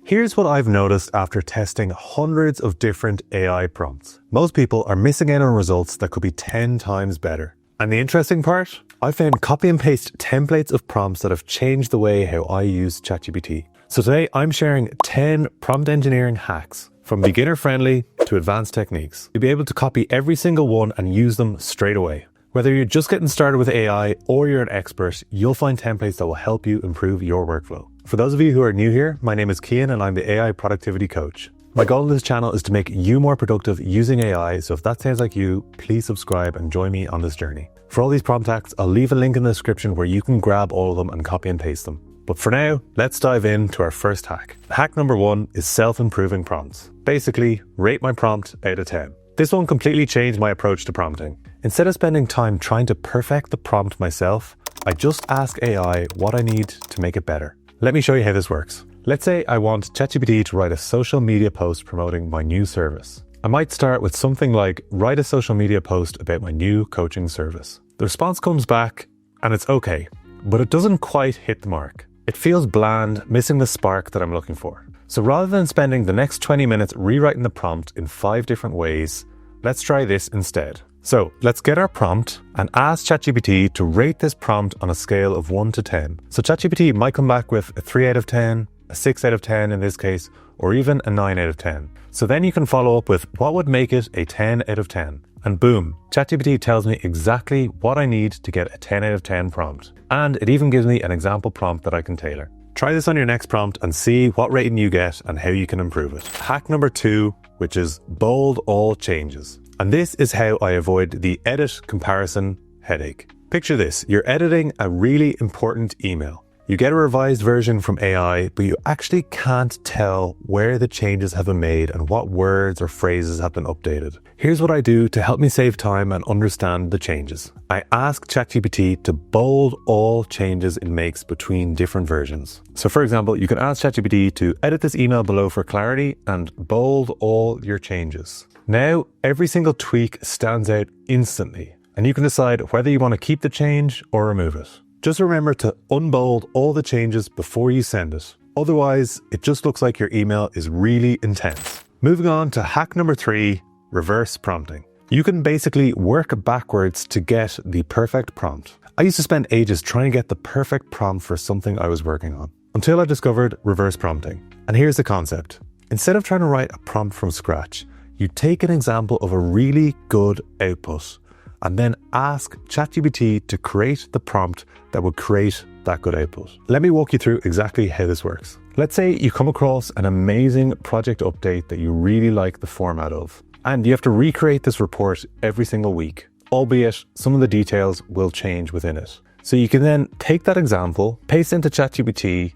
Here's what I've noticed after testing hundreds of different AI prompts. Most people are missing out on results that could be 10 times better. And the interesting part? I found copy and paste templates of prompts that have changed the way how I use ChatGPT. So today I'm sharing 10 prompt engineering hacks from beginner friendly to advanced techniques. You'll be able to copy every single one and use them straight away. Whether you're just getting started with AI or you're an expert, you'll find templates that will help you improve your workflow. For those of you who are new here, my name is Cian and I'm the AI Productivity Coach. My goal in this channel is to make you more productive using AI, so if that sounds like you, please subscribe and join me on this journey. For all these prompt hacks, I'll leave a link in the description where you can grab all of them and copy and paste them. But for now, let's dive into our first hack. Hack number 1 is self-improving prompts. Basically, rate my prompt out of 10. This one completely changed my approach to prompting. Instead of spending time trying to perfect the prompt myself, I just ask AI what I need to make it better. Let me show you how this works. Let's say I want ChatGPT to write a social media post promoting my new service. I might start with something like, write a social media post about my new coaching service. The response comes back and it's okay, but it doesn't quite hit the mark. It feels bland, missing the spark that I'm looking for. So rather than spending the next 20 minutes rewriting the prompt in 5 different ways, let's try this instead. So let's get our prompt and ask ChatGPT to rate this prompt on a scale of 1 to 10. So ChatGPT might come back with a 3 out of 10, a 6 out of 10 in this case, or even a 9 out of 10. So then you can follow up with what would make it a 10 out of 10. And boom, ChatGPT tells me exactly what I need to get a 10 out of 10 prompt. And it even gives me an example prompt that I can tailor. Try this on your next prompt and see what rating you get and how you can improve it. Hack number 2, which is bold all changes. And this is how I avoid the edit comparison headache. Picture this, you're editing a really important email. You get a revised version from AI, but you actually can't tell where the changes have been made and what words or phrases have been updated. Here's what I do to help me save time and understand the changes. I ask ChatGPT to bold all changes it makes between different versions. So for example, you can ask ChatGPT to edit this email below for clarity and bold all your changes. Now, every single tweak stands out instantly, and you can decide whether you want to keep the change or remove it. Just remember to unbold all the changes before you send it. Otherwise, it just looks like your email is really intense. Moving on to hack number 3, reverse prompting. You can basically work backwards to get the perfect prompt. I used to spend ages trying to get the perfect prompt for something I was working on, until I discovered reverse prompting. And here's the concept. Instead of trying to write a prompt from scratch, you take an example of a really good output and then ask ChatGPT to create the prompt that would create that good output. Let me walk you through exactly how this works. Let's say you come across an amazing project update that you really like the format of, and you have to recreate this report every single week, albeit some of the details will change within it. So you can then take that example, paste into ChatGPT,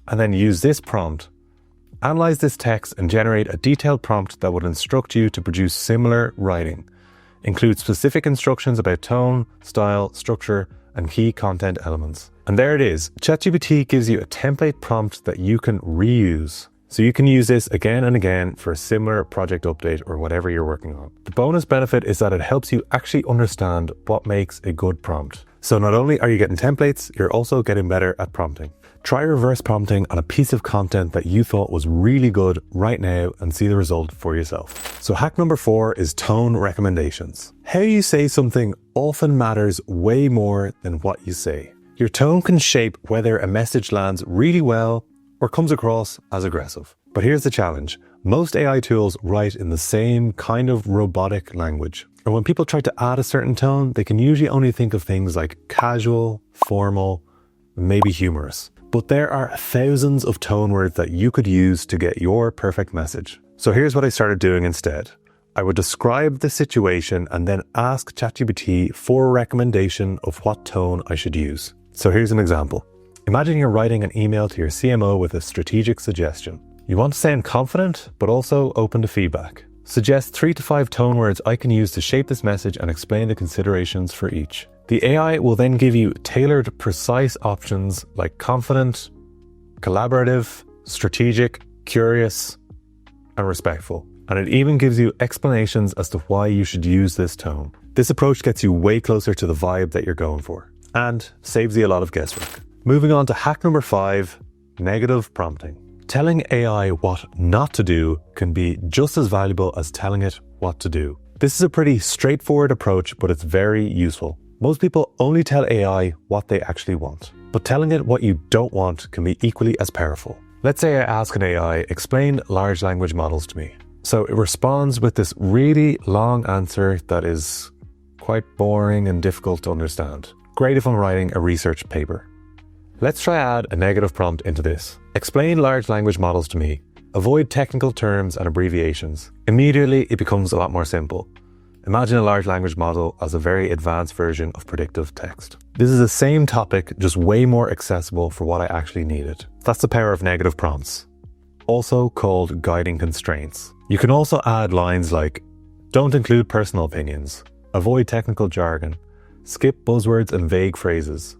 and then use this prompt. Analyze this text and generate a detailed prompt that would instruct you to produce similar writing. Include specific instructions about tone, style, structure, and key content elements. And there it is. ChatGPT gives you a template prompt that you can reuse. So you can use this again and again for a similar project update or whatever you're working on. The bonus benefit is that it helps you actually understand what makes a good prompt. So not only are you getting templates, you're also getting better at prompting. Try reverse prompting on a piece of content that you thought was really good right now and see the result for yourself. So hack number 4 is tone recommendations. How you say something often matters way more than what you say. Your tone can shape whether a message lands really well or comes across as aggressive. But here's the challenge. Most AI tools write in the same kind of robotic language. And when people try to add a certain tone, they can usually only think of things like casual, formal, maybe humorous. But there are thousands of tone words that you could use to get your perfect message. So here's what I started doing instead. I would describe the situation and then ask ChatGPT for a recommendation of what tone I should use. So here's an example. Imagine you're writing an email to your CMO with a strategic suggestion. You want to sound confident, but also open to feedback. Suggest 3 to 5 tone words I can use to shape this message and explain the considerations for each. The AI will then give you tailored, precise options like confident, collaborative, strategic, curious, and respectful. And it even gives you explanations as to why you should use this tone. This approach gets you way closer to the vibe that you're going for and saves you a lot of guesswork. Moving on to hack number 5, negative prompting. telling AI what not to do can be just as valuable as telling it what to do. This is a pretty straightforward approach, but it's very useful. Most people only tell AI what they actually want, but telling it what you don't want can be equally as powerful. Let's say I ask an AI, explain large language models to me. So it responds with this really long answer that is quite boring and difficult to understand. Great if I'm writing a research paper. Let's try add a negative prompt into this. Explain large language models to me. Avoid technical terms and abbreviations. Immediately, it becomes a lot more simple. Imagine a large language model as a very advanced version of predictive text. This is the same topic, just way more accessible for what I actually needed. That's the power of negative prompts, also called guiding constraints. You can also add lines like, don't include personal opinions, avoid technical jargon, skip buzzwords and vague phrases,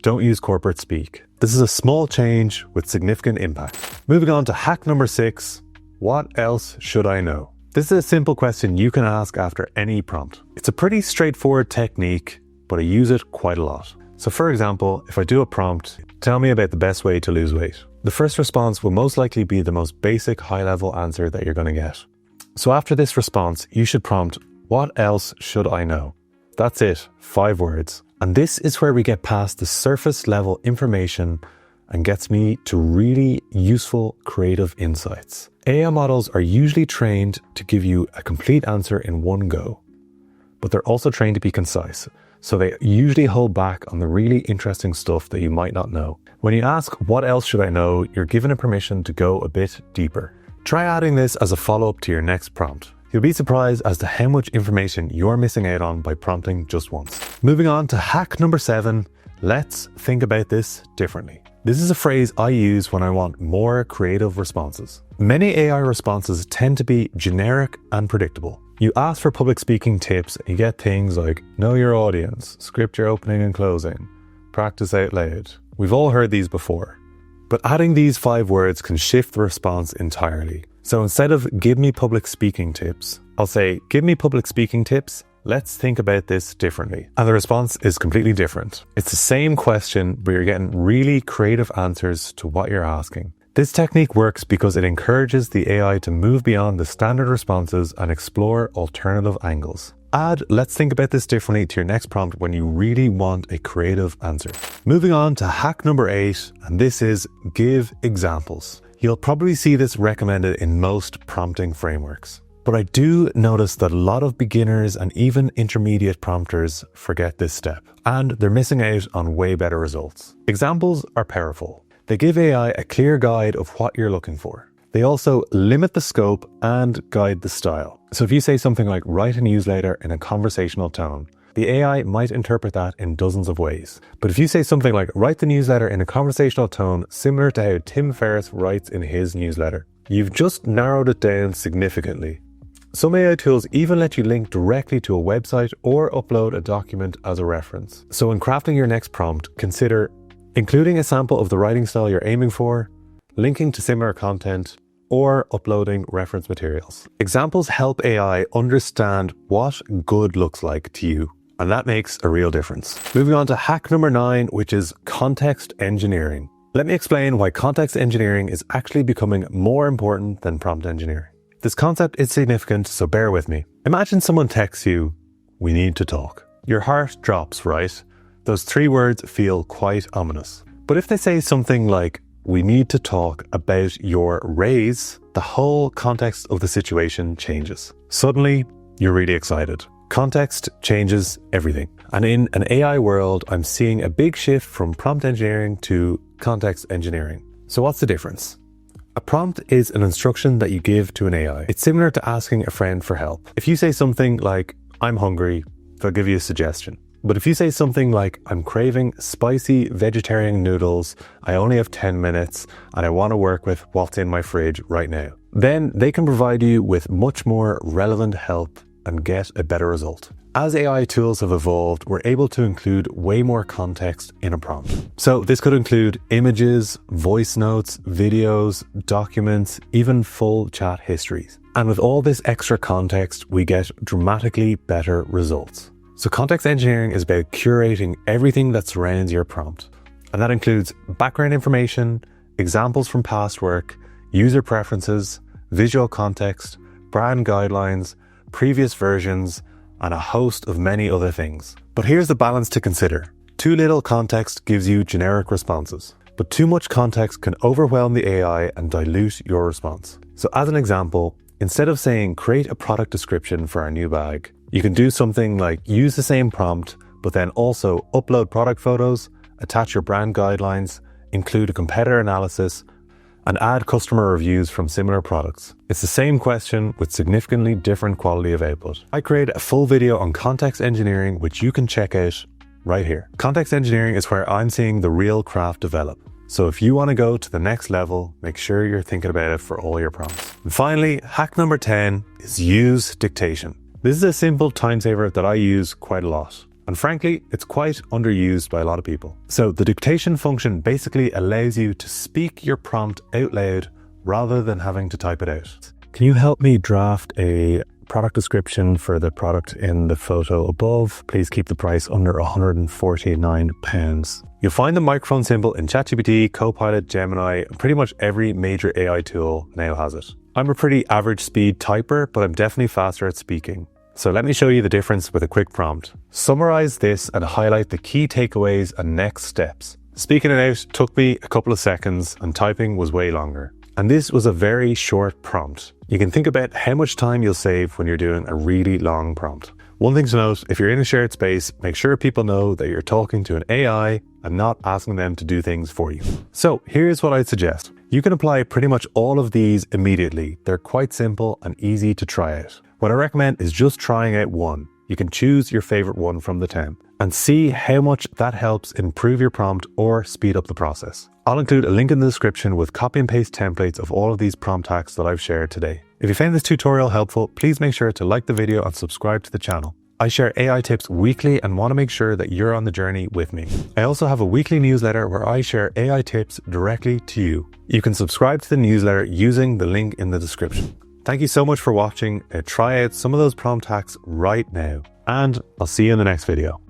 don't use corporate speak. This is a small change with significant impact. Moving on to hack number 6, what else should I know? This is a simple question you can ask after any prompt. It's a pretty straightforward technique, but I use it quite a lot. So for example, if I do a prompt, tell me about the best way to lose weight. The first response will most likely be the most basic high-level answer that you're going to get. So after this response, you should prompt, what else should I know? That's it, 5 words. And this is where we get past the surface level information and gets me to really useful creative insights. AI models are usually trained to give you a complete answer in one go, but they're also trained to be concise. So they usually hold back on the really interesting stuff that you might not know. When you ask, what else should I know? You're given a permission to go a bit deeper. Try adding this as a follow-up to your next prompt. You'll be surprised as to how much information you're missing out on by prompting just once. Moving on to hack number 7, let's think about this differently. This is a phrase I use when I want more creative responses. Many AI responses tend to be generic and predictable. You ask for public speaking tips and you get things like, know your audience, script your opening and closing, practice out loud. We've all heard these before. But adding these 5 words can shift the response entirely. So instead of give me public speaking tips, I'll say, give me public speaking tips. Let's think about this differently. And the response is completely different. It's the same question, but you're getting really creative answers to what you're asking. This technique works because it encourages the AI to move beyond the standard responses and explore alternative angles. Add, let's think about this differently to your next prompt when you really want a creative answer. Moving on to hack number 8, and this is give examples. You'll probably see this recommended in most prompting frameworks. But I do notice that a lot of beginners and even intermediate prompters forget this step, and they're missing out on way better results. Examples are powerful. They give AI a clear guide of what you're looking for. They also limit the scope and guide the style. So if you say something like write a newsletter in a conversational tone, the AI might interpret that in dozens of ways. But if you say something like write the newsletter in a conversational tone similar to how Tim Ferriss writes in his newsletter, you've just narrowed it down significantly. Some AI tools even let you link directly to a website or upload a document as a reference. So when crafting your next prompt, consider including a sample of the writing style you're aiming for, linking to similar content, or uploading reference materials. Examples help AI understand what good looks like to you, and that makes a real difference. Moving on to hack number 9, which is context engineering. Let me explain why context engineering is actually becoming more important than prompt engineering. This concept is significant, so bear with me. Imagine someone texts you, we need to talk. Your heart drops, right? Those 3 words feel quite ominous. But if they say something like, we need to talk about your raise, the whole context of the situation changes. Suddenly, you're really excited. Context changes everything. And in an AI world, I'm seeing a big shift from prompt engineering to context engineering. So what's the difference? A prompt is an instruction that you give to an AI. It's similar to asking a friend for help. If you say something like, I'm hungry, they'll give you a suggestion. But if you say something like, I'm craving spicy vegetarian noodles, I only have 10 minutes, and I want to work with what's in my fridge right now, then they can provide you with much more relevant help and get a better result. As AI tools have evolved, we're able to include way more context in a prompt. So this could include images, voice notes, videos, documents, even full chat histories. And with all this extra context, we get dramatically better results. So context engineering is about curating everything that surrounds your prompt. And that includes background information, examples from past work, user preferences, visual context, brand guidelines, previous versions, and a host of many other things. But here's the balance to consider. Too little context gives you generic responses, but too much context can overwhelm the AI and dilute your response. So as an example, instead of saying create a product description for our new bag, you can do something like use the same prompt, but then also upload product photos, attach your brand guidelines, include a competitor analysis, and add customer reviews from similar products. It's the same question with significantly different quality of output. I created a full video on context engineering, which you can check out right here. Context engineering is where I'm seeing the real craft develop. So if you want to go to the next level, make sure you're thinking about it for all your prompts. And finally, hack number 10 is use dictation. This is a simple time saver that I use quite a lot. And frankly, it's quite underused by a lot of people. So the dictation function basically allows you to speak your prompt out loud rather than having to type it out. Can you help me draft a product description for the product in the photo above? Please keep the price under £149. You'll find the microphone symbol in ChatGPT, Copilot, Gemini, and pretty much every major AI tool now has it. I'm a pretty average speed typer, but I'm definitely faster at speaking. So let me show you the difference with a quick prompt. Summarize this and highlight the key takeaways and next steps. Speaking it out took me a couple of seconds and typing was way longer. And this was a very short prompt. You can think about how much time you'll save when you're doing a really long prompt. One thing to note, if you're in a shared space, make sure people know that you're talking to an AI and not asking them to do things for you. So here's what I'd suggest. You can apply pretty much all of these immediately. They're quite simple and easy to try out. What I recommend is just trying out one. You can choose your favorite one from the 10 and see how much that helps improve your prompt or speed up the process. I'll include a link in the description with copy and paste templates of all of these prompt hacks that I've shared today. If you found this tutorial helpful, please make sure to like the video and subscribe to the channel. I share AI tips weekly and want to make sure that you're on the journey with me. I also have a weekly newsletter where I share AI tips directly to you. You can subscribe to the newsletter using the link in the description. Thank you so much for watching. Try out some of those prompt hacks right now, and I'll see you in the next video.